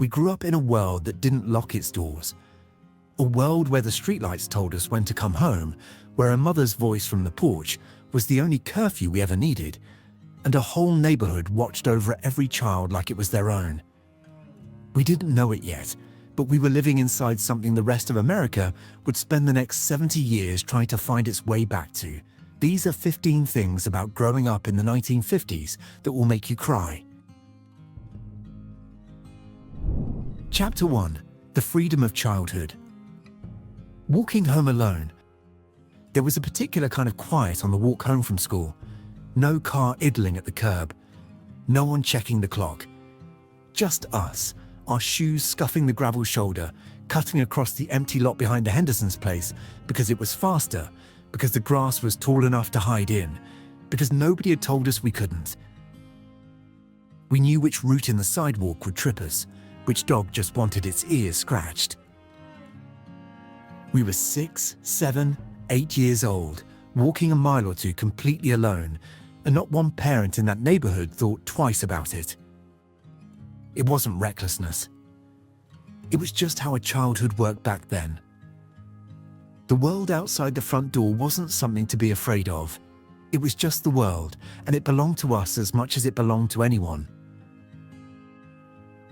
We grew up in a world that didn't lock its doors. A world where the streetlights told us when to come home, where a mother's voice from the porch was the only curfew we ever needed, and a whole neighborhood watched over every child like it was their own. We didn't know it yet, but we were living inside something the rest of America would spend the next 70 years trying to find its way back to. These are 15 things about growing up in the 1950s that will make you cry. Chapter 1. The Freedom of Childhood. Walking home alone. There was a particular kind of quiet on the walk home from school. No car idling at the curb. No one checking the clock. Just us, our shoes scuffing the gravel shoulder, cutting across the empty lot behind the Henderson's place because it was faster, because the grass was tall enough to hide in, because nobody had told us we couldn't. We knew which route in the sidewalk would trip us, which dog just wanted its ears scratched. We were 6, 7, 8 years old, walking a mile or two completely alone, and not one parent in that neighborhood thought twice about it. It wasn't recklessness. It was just how a childhood worked back then. The world outside the front door wasn't something to be afraid of. It was just the world, and it belonged to us as much as it belonged to anyone.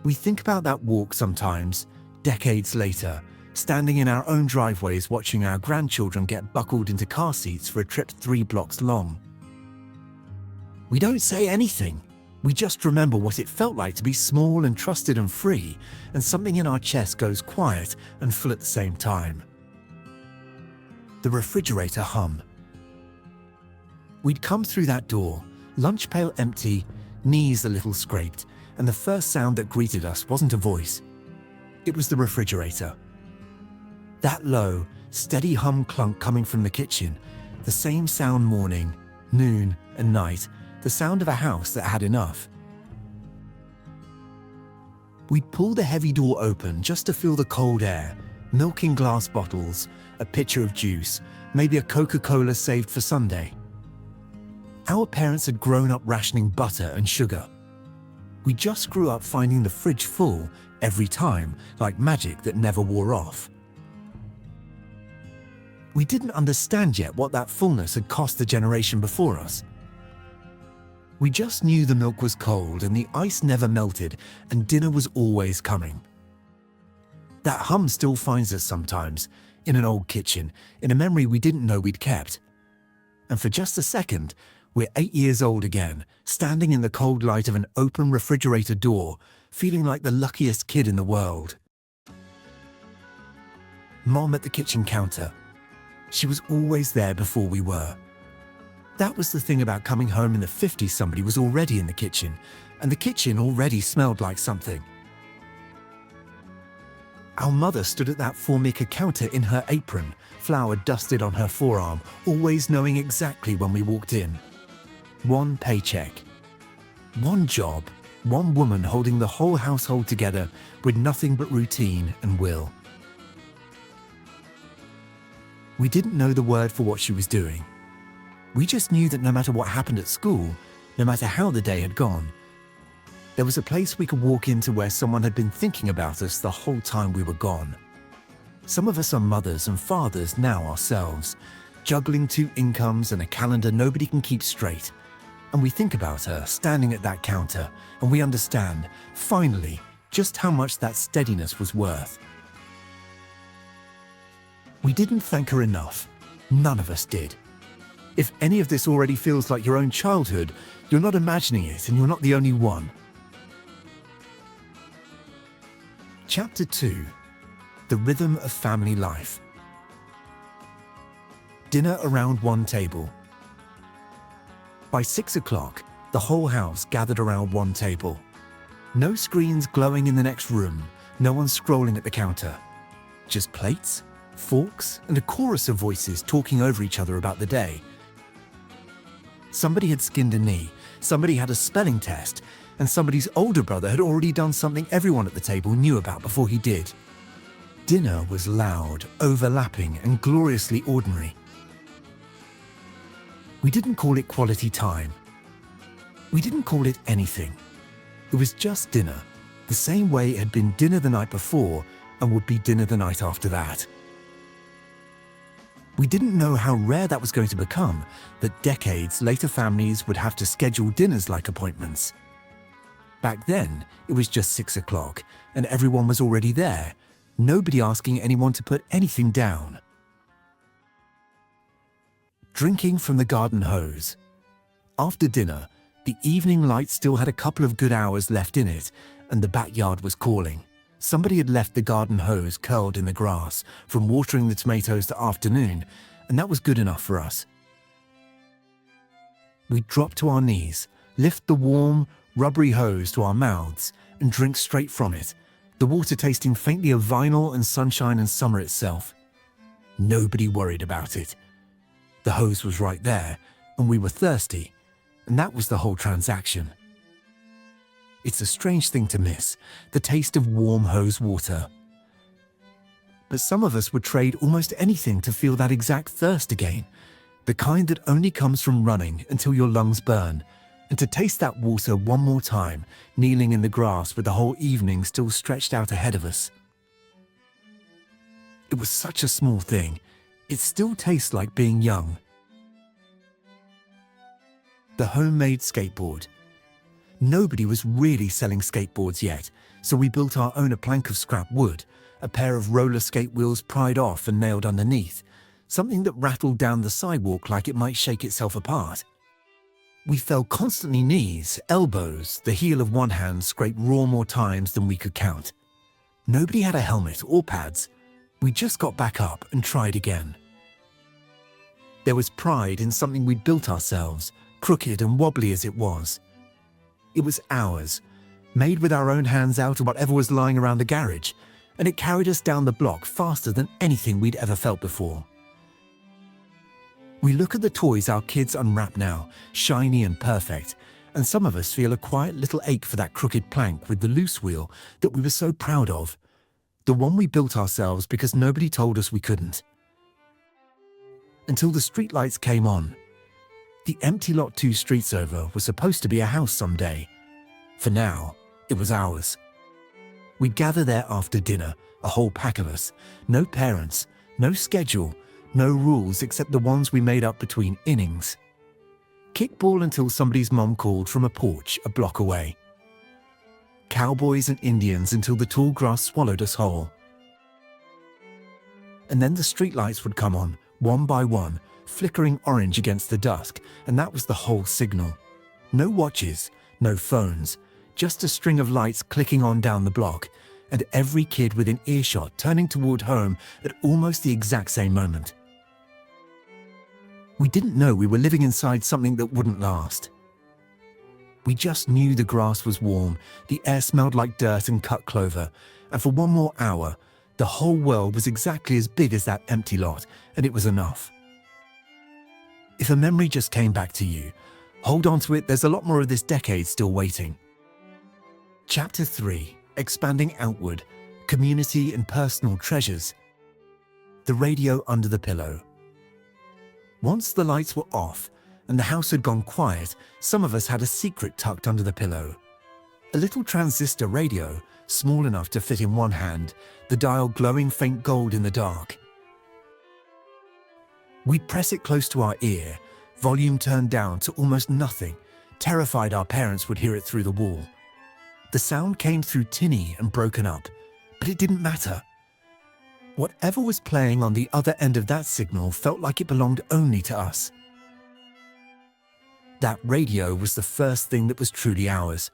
We think about that walk sometimes, decades later, standing in our own driveways watching our grandchildren get buckled into car seats for a trip 3 blocks long. We don't say anything. We just remember what it felt like to be small and trusted and free, and something in our chest goes quiet and full at the same time. The refrigerator hum. We'd come through that door, lunch pail empty, knees a little scraped, and the first sound that greeted us wasn't a voice. It was the refrigerator. That low, steady hum clunk coming from the kitchen, the same sound morning, noon, and night, the sound of a house that had enough. We'd pull the heavy door open just to feel the cold air, milk in glass bottles, a pitcher of juice, maybe a Coca-Cola saved for Sunday. Our parents had grown up rationing butter and sugar. We just grew up finding the fridge full every time, like magic that never wore off. We didn't understand yet what that fullness had cost the generation before us. We just knew the milk was cold and the ice never melted and dinner was always coming. That hum still finds us sometimes, in an old kitchen, in a memory we didn't know we'd kept. And for just a second, we're 8 years old again, standing in the cold light of an open refrigerator door, feeling like the luckiest kid in the world. Mom at the kitchen counter. She was always there before we were. That was the thing about coming home in the 50s. Somebody was already in the kitchen, and the kitchen already smelled like something. Our mother stood at that Formica counter in her apron, flour dusted on her forearm, always knowing exactly when we walked in. One paycheck. One job. One woman holding the whole household together with nothing but routine and will. We didn't know the word for what she was doing. We just knew that no matter what happened at school, no matter how the day had gone, there was a place we could walk into where someone had been thinking about us the whole time we were gone. Some of us are mothers and fathers now ourselves, juggling 2 incomes and a calendar nobody can keep straight. And we think about her standing at that counter, and we understand, finally, just how much that steadiness was worth. We didn't thank her enough. None of us did. If any of this already feels like your own childhood, you're not imagining it and you're not the only one. Chapter 2. The Rhythm of Family Life. Dinner around one table. By 6 o'clock, the whole house gathered around one table. No screens glowing in the next room, no one scrolling at the counter. Just plates, forks, and a chorus of voices talking over each other about the day. Somebody had skinned a knee, somebody had a spelling test, and somebody's older brother had already done something everyone at the table knew about before he did. Dinner was loud, overlapping, and gloriously ordinary. We didn't call it quality time. We didn't call it anything. It was just dinner, the same way it had been dinner the night before and would be dinner the night after that. We didn't know how rare that was going to become, that decades later families would have to schedule dinners like appointments. Back then, it was just 6 o'clock, and everyone was already there, nobody asking anyone to put anything down. Drinking from the garden hose. After dinner, the evening light still had a couple of good hours left in it, and the backyard was calling. Somebody had left the garden hose curled in the grass from watering the tomatoes to afternoon, and that was good enough for us. We'd drop to our knees, lift the warm, rubbery hose to our mouths, and drink straight from it, the water tasting faintly of vinyl and sunshine and summer itself. Nobody worried about it. The hose was right there, and we were thirsty, and that was the whole transaction. It's a strange thing to miss, the taste of warm hose water. But some of us would trade almost anything to feel that exact thirst again, the kind that only comes from running until your lungs burn, and to taste that water one more time, kneeling in the grass with the whole evening still stretched out ahead of us. It was such a small thing. It still tastes like being young. The homemade skateboard. Nobody was really selling skateboards yet, so we built our own a plank of scrap wood, a pair of roller skate wheels pried off and nailed underneath, something that rattled down the sidewalk like it might shake itself apart. We fell constantly knees, elbows, the heel of one hand scraped raw more times than we could count. Nobody had a helmet or pads. We just got back up and tried again. There was pride in something we'd built ourselves, crooked and wobbly as it was. It was ours, made with our own hands out of whatever was lying around the garage, and it carried us down the block faster than anything we'd ever felt before. We look at the toys our kids unwrap now, shiny and perfect, and some of us feel a quiet little ache for that crooked plank with the loose wheel that we were so proud of, the one we built ourselves because nobody told us we couldn't. Until the streetlights came on. The empty lot 2 streets over was supposed to be a house someday. For now, it was ours. We'd gather there after dinner, a whole pack of us, no parents, no schedule, no rules except the ones we made up between innings. Kickball until somebody's mum called from a porch a block away. Cowboys and Indians until the tall grass swallowed us whole. And then the streetlights would come on, one by one, flickering orange against the dusk, and that was the whole signal. No watches, no phones, just a string of lights clicking on down the block, and every kid within earshot turning toward home at almost the exact same moment. We didn't know we were living inside something that wouldn't last. We just knew the grass was warm, the air smelled like dirt and cut clover, and for one more hour, the whole world was exactly as big as that empty lot, and it was enough. If a memory just came back to you, hold on to it, there's a lot more of this decade still waiting. Chapter 3, Expanding Outward, Community and Personal Treasures. The radio under the pillow. Once the lights were off and the house had gone quiet, some of us had a secret tucked under the pillow. A little transistor radio, small enough to fit in one hand, the dial glowing faint gold in the dark. We'd press it close to our ear, volume turned down to almost nothing, terrified our parents would hear it through the wall. The sound came through tinny and broken up, but it didn't matter. Whatever was playing on the other end of that signal felt like it belonged only to us. That radio was the first thing that was truly ours.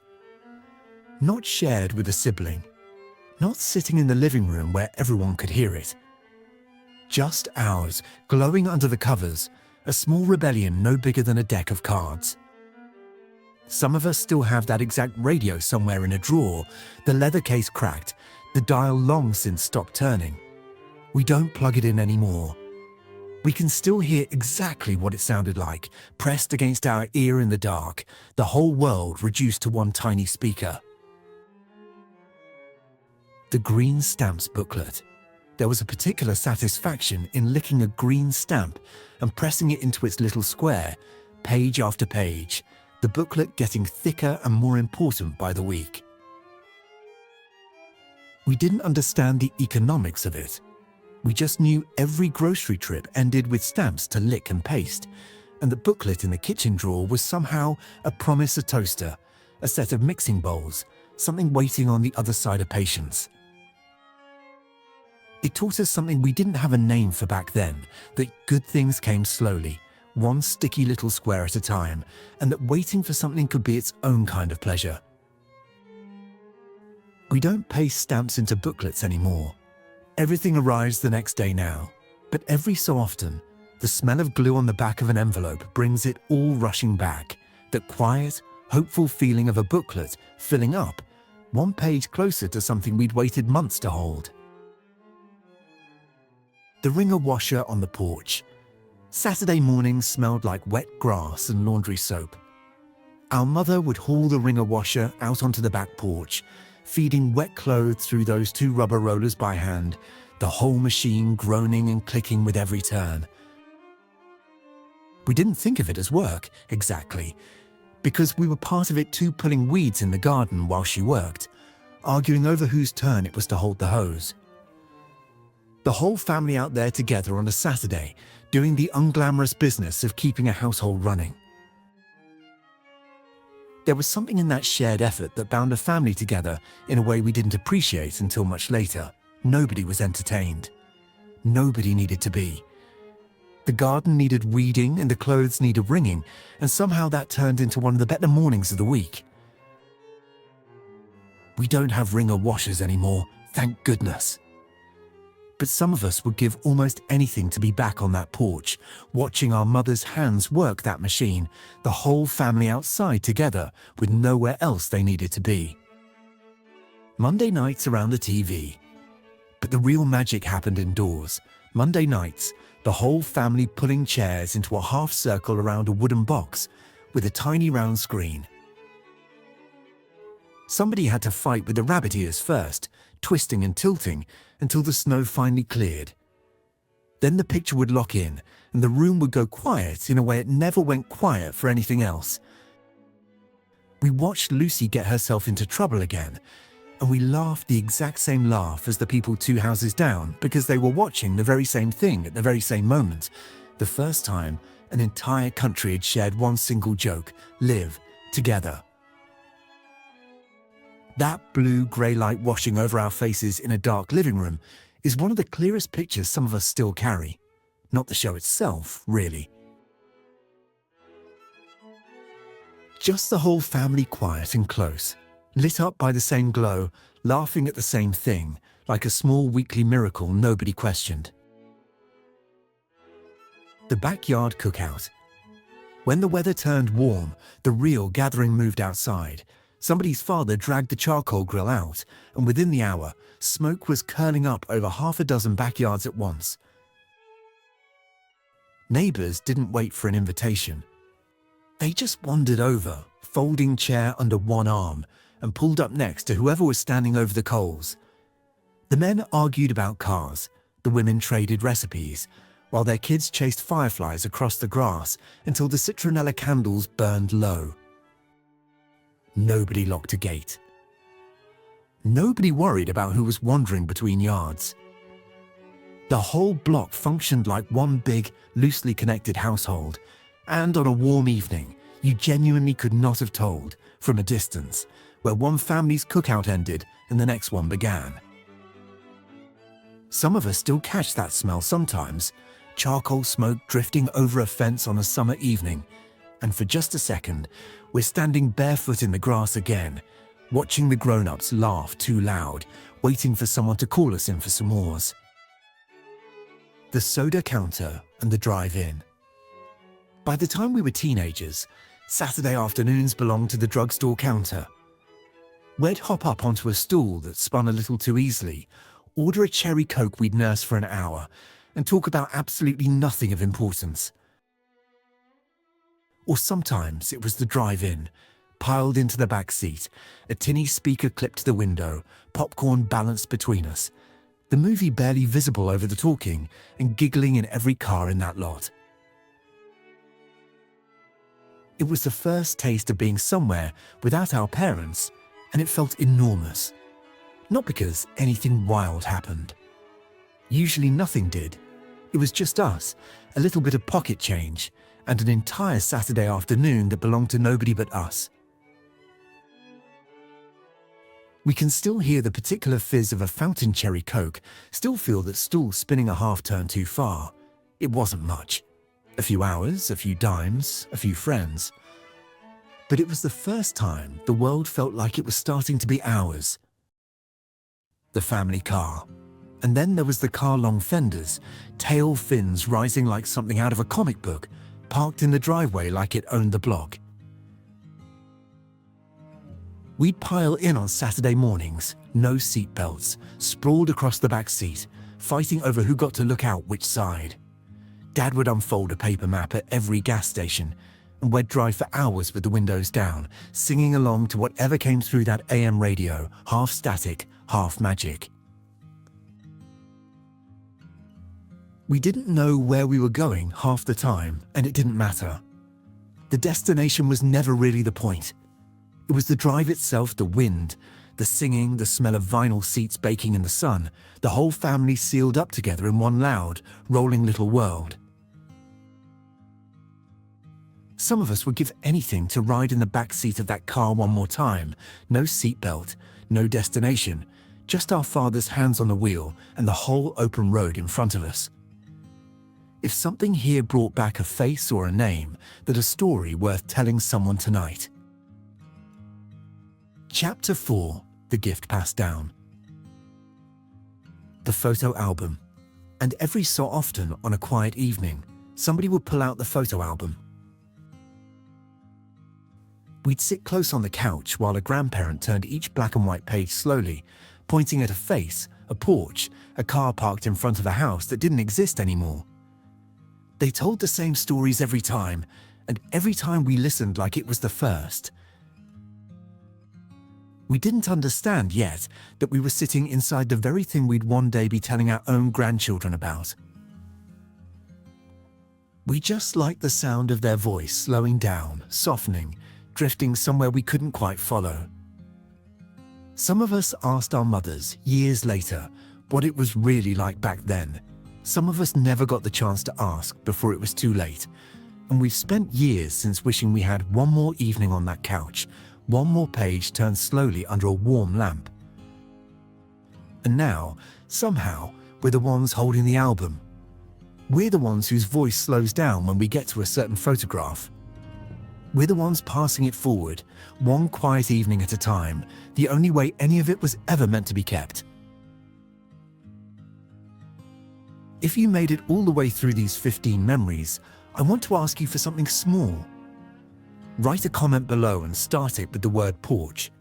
Not shared with a sibling, not sitting in the living room where everyone could hear it. Just ours, glowing under the covers, a small rebellion no bigger than a deck of cards. Some of us still have that exact radio somewhere in a drawer, the leather case cracked, the dial long since stopped turning. We don't plug it in anymore. We can still hear exactly what it sounded like, pressed against our ear in the dark, the whole world reduced to one tiny speaker. The green stamps booklet. There was a particular satisfaction in licking a green stamp and pressing it into its little square, page after page, the booklet getting thicker and more important by the week. We didn't understand the economics of it. We just knew every grocery trip ended with stamps to lick and paste, and the booklet in the kitchen drawer was somehow a promise, a toaster, a set of mixing bowls, something waiting on the other side of patience. It taught us something we didn't have a name for back then, that good things came slowly, one sticky little square at a time, and that waiting for something could be its own kind of pleasure. We don't paste stamps into booklets anymore. Everything arrives the next day now, but every so often, the smell of glue on the back of an envelope brings it all rushing back, that quiet, hopeful feeling of a booklet filling up, one page closer to something we'd waited months to hold. The wringer washer on the porch. Saturday mornings smelled like wet grass and laundry soap. Our mother would haul the wringer washer out onto the back porch, feeding wet clothes through those two rubber rollers by hand, the whole machine groaning and clicking with every turn. We didn't think of it as work, exactly, because we were part of it too, pulling weeds in the garden while she worked, arguing over whose turn it was to hold the hose. The whole family out there together on a Saturday, doing the unglamorous business of keeping a household running. There was something in that shared effort that bound a family together in a way we didn't appreciate until much later. Nobody was entertained. Nobody needed to be. The garden needed weeding and the clothes needed wringing, and somehow that turned into one of the better mornings of the week. We don't have wringer washers anymore, thank goodness. But some of us would give almost anything to be back on that porch, watching our mother's hands work that machine, the whole family outside together with nowhere else they needed to be. Monday nights around the TV. But the real magic happened indoors. Monday nights, the whole family pulling chairs into a half circle around a wooden box with a tiny round screen. Somebody had to fight with the rabbit ears first, twisting and tilting until the snow finally cleared. Then the picture would lock in and the room would go quiet in a way it never went quiet for anything else. We watched Lucy get herself into trouble again, and we laughed the exact same laugh as the people 2 houses down because they were watching the very same thing at the very same moment, the first time an entire country had shared one single joke, live together. That blue-grey light washing over our faces in a dark living room is one of the clearest pictures some of us still carry. Not the show itself, really. Just the whole family quiet and close, lit up by the same glow, laughing at the same thing, like a small weekly miracle nobody questioned. The backyard cookout. When the weather turned warm, the real gathering moved outside. Somebody's father dragged the charcoal grill out, and within the hour, smoke was curling up over half a dozen backyards at once. Neighbors didn't wait for an invitation. They just wandered over, folding chair under one arm, and pulled up next to whoever was standing over the coals. The men argued about cars, the women traded recipes, while their kids chased fireflies across the grass until the citronella candles burned low. Nobody locked a gate. Nobody worried about who was wandering between yards. The whole block functioned like one big, loosely connected household, and on a warm evening, you genuinely could not have told, from a distance, where one family's cookout ended and the next one began. Some of us still catch that smell sometimes, charcoal smoke drifting over a fence on a summer evening, and for just a second, we're standing barefoot in the grass again, watching the grown-ups laugh too loud, waiting for someone to call us in for s'mores. The soda counter and the drive-in. By the time we were teenagers, Saturday afternoons belonged to the drugstore counter. We'd hop up onto a stool that spun a little too easily, order a cherry Coke we'd nurse for an hour, and talk about absolutely nothing of importance. Or sometimes it was the drive-in, piled into the back seat, a tinny speaker clipped to the window, popcorn balanced between us, the movie barely visible over the talking, and giggling in every car in that lot. It was the first taste of being somewhere without our parents, and it felt enormous. Not because anything wild happened. Usually nothing did. It was just us, a little bit of pocket change, and an entire Saturday afternoon that belonged to nobody but us. We can still hear the particular fizz of a fountain cherry Coke, still feel that stool spinning a half turn too far. It wasn't much. A few hours, a few dimes, a few friends. But it was the first time the world felt like it was starting to be ours. The family car. And then there was the car-long fenders, tail fins rising like something out of a comic book, parked in the driveway like it owned the block. We'd pile in on Saturday mornings, no seat belts, sprawled across the back seat, fighting over who got to look out which side. Dad would unfold a paper map at every gas station, and we'd drive for hours with the windows down, singing along to whatever came through that AM radio, half static, half magic. We didn't know where we were going half the time, and it didn't matter. The destination was never really the point. It was the drive itself, the wind, the singing, the smell of vinyl seats baking in the sun, the whole family sealed up together in one loud, rolling little world. Some of us would give anything to ride in the back seat of that car one more time. No seatbelt, no destination, just our father's hands on the wheel and the whole open road in front of us. If something here brought back a face or a name, that a story worth telling someone tonight. Chapter 4. The gift passed down. The photo album. And every so often on a quiet evening, somebody would pull out the photo album. We'd sit close on the couch while a grandparent turned each black and white page slowly, pointing at a face, a porch, a car parked in front of a house that didn't exist anymore. They told the same stories every time, and every time we listened like it was the first. We didn't understand yet that we were sitting inside the very thing we'd one day be telling our own grandchildren about. We just liked the sound of their voice slowing down, softening, drifting somewhere we couldn't quite follow. Some of us asked our mothers, years later, what it was really like back then. Some of us never got the chance to ask before it was too late, and we've spent years since wishing we had one more evening on that couch, one more page turned slowly under a warm lamp. And now, somehow, we're the ones holding the album. We're the ones whose voice slows down when we get to a certain photograph. We're the ones passing it forward, one quiet evening at a time, the only way any of it was ever meant to be kept. If you made it all the way through these 15 memories, I want to ask you for something small. Write a comment below and start it with the word porch.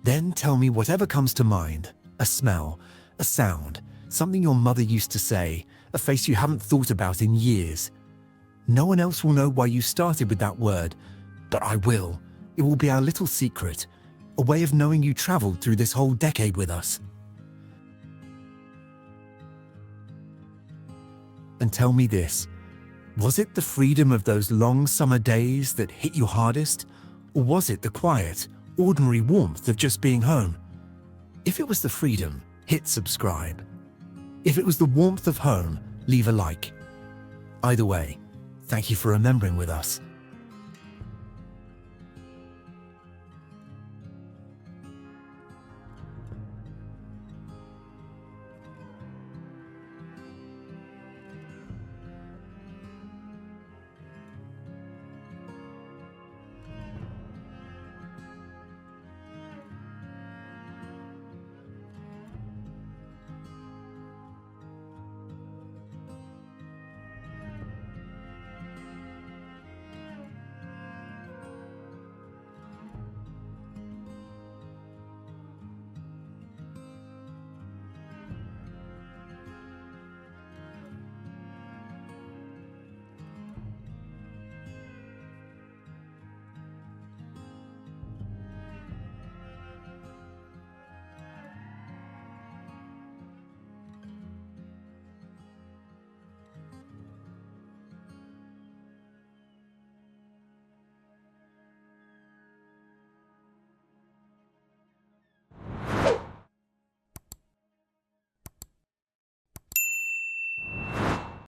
Then tell me whatever comes to mind, a smell, a sound, something your mother used to say, a face you haven't thought about in years. No one else will know why you started with that word, but I will. It will be our little secret, a way of knowing you traveled through this whole decade with us. And tell me this. Was it the freedom of those long summer days that hit you hardest? Or was it the quiet, ordinary warmth of just being home? If it was the freedom, hit subscribe. If it was the warmth of home, leave a like. Either way, thank you for remembering with us.